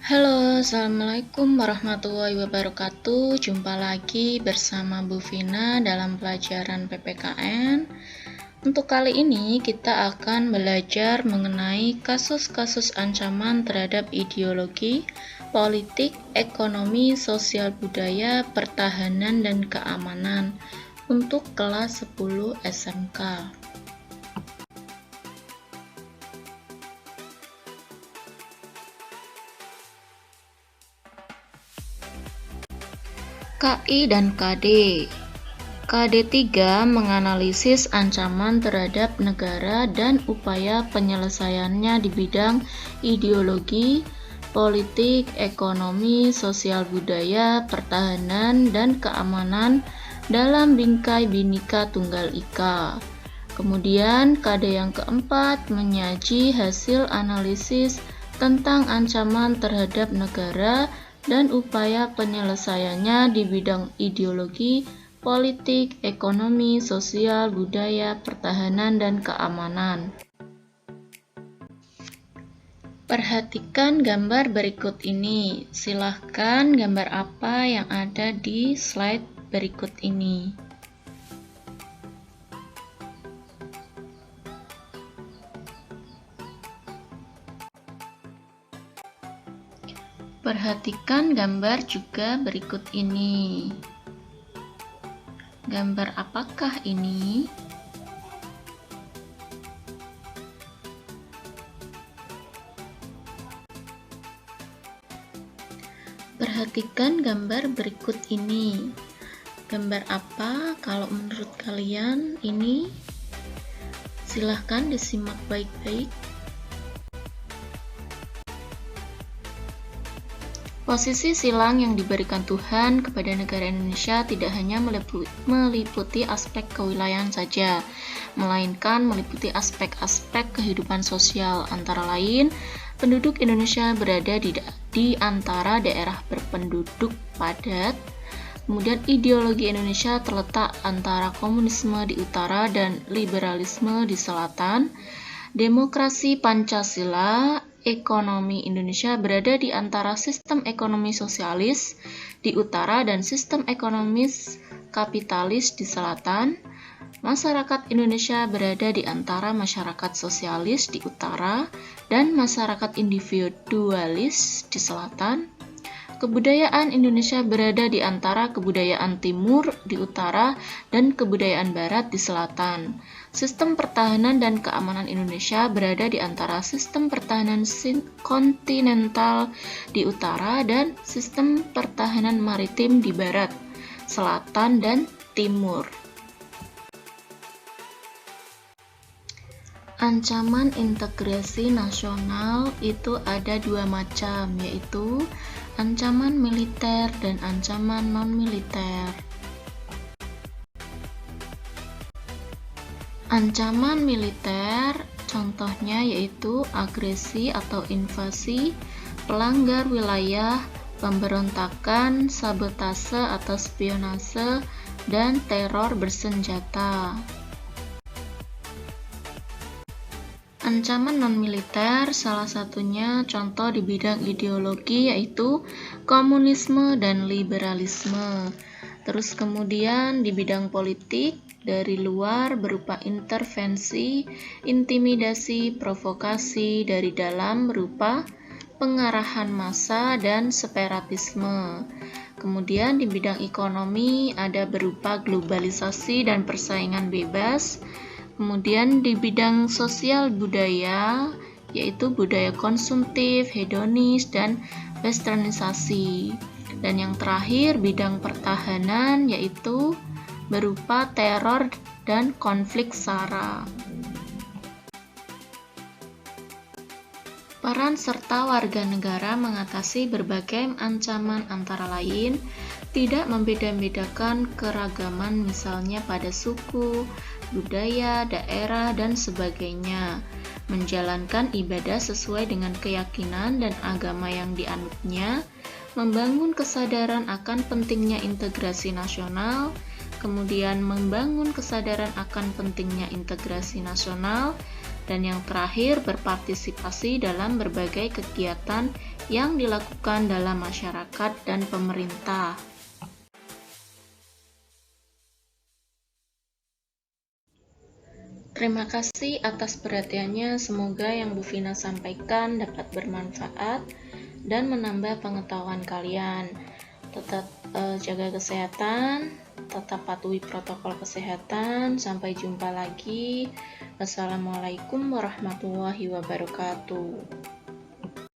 Halo, Assalamualaikum warahmatullahi wabarakatuh. Jumpa lagi bersama Bu Vina dalam pelajaran PPKN. Untuk kali ini kita akan belajar mengenai kasus-kasus ancaman terhadap ideologi, politik, ekonomi, sosial budaya, pertahanan, dan keamanan untuk kelas 10 SMK. KI dan KD. KD3 menganalisis ancaman terhadap negara dan upaya penyelesaiannya di bidang ideologi, politik, ekonomi, sosial budaya, pertahanan, dan keamanan dalam bingkai Bhinneka Tunggal Ika. Kemudian KD yang keempat menyaji hasil analisis tentang ancaman terhadap negara dan upaya penyelesaiannya di bidang ideologi, politik, ekonomi, sosial, budaya, pertahanan, dan keamanan. Perhatikan gambar berikut ini. Silahkan gambar apa yang ada di slide berikut ini. Perhatikan gambar juga berikut ini. Gambar apakah ini? Perhatikan gambar berikut ini. Gambar apa kalau menurut kalian ini? Silahkan disimak baik-baik. Posisi silang yang diberikan Tuhan kepada negara Indonesia tidak hanya meliputi aspek kewilayahan saja, melainkan meliputi aspek-aspek kehidupan sosial, antara lain penduduk Indonesia berada di antara daerah berpenduduk padat. Kemudian ideologi Indonesia terletak antara komunisme di utara dan liberalisme di selatan. Demokrasi Pancasila, ekonomi Indonesia berada di antara sistem ekonomi sosialis di utara dan sistem ekonomis kapitalis di selatan. Masyarakat Indonesia berada di antara masyarakat sosialis di utara dan masyarakat individualis di selatan. Kebudayaan Indonesia berada di antara kebudayaan timur di utara dan kebudayaan barat di selatan. Sistem pertahanan dan keamanan Indonesia berada di antara sistem pertahanan kontinental di utara dan sistem pertahanan maritim di barat, selatan, dan timur. Ancaman integrasi nasional itu ada dua macam, yaitu ancaman militer dan ancaman non-militer. Ancaman militer contohnya yaitu agresi atau invasi, pelanggar wilayah, pemberontakan, sabotase atau spionase, dan teror bersenjata. Ancaman non-militer salah satunya contoh di bidang ideologi yaitu komunisme dan liberalisme. Terus kemudian di bidang politik dari luar berupa intervensi, intimidasi, provokasi, dari dalam berupa pengarahan massa dan separatisme. Kemudian di bidang ekonomi ada berupa globalisasi dan persaingan bebas. Kemudian di bidang sosial budaya, yaitu budaya konsumtif, hedonis, dan westernisasi. Dan yang terakhir, bidang pertahanan, yaitu berupa teror dan konflik SARA. Peran serta warga negara mengatasi berbagai ancaman antara lain tidak membeda-bedakan keragaman misalnya pada suku, budaya, daerah, dan sebagainya, menjalankan ibadah sesuai dengan keyakinan dan agama yang dianutnya, membangun kesadaran akan pentingnya integrasi nasional, kemudian membangun kesadaran akan pentingnya integrasi nasional, Dan yang terakhir, berpartisipasi dalam berbagai kegiatan yang dilakukan dalam masyarakat dan pemerintah. Terima kasih atas perhatiannya. Semoga yang Bu Vina sampaikan dapat bermanfaat dan menambah pengetahuan kalian. Tetap jaga kesehatan, tetap patuhi protokol kesehatan. Sampai jumpa lagi. Wassalamualaikum warahmatullahi wabarakatuh.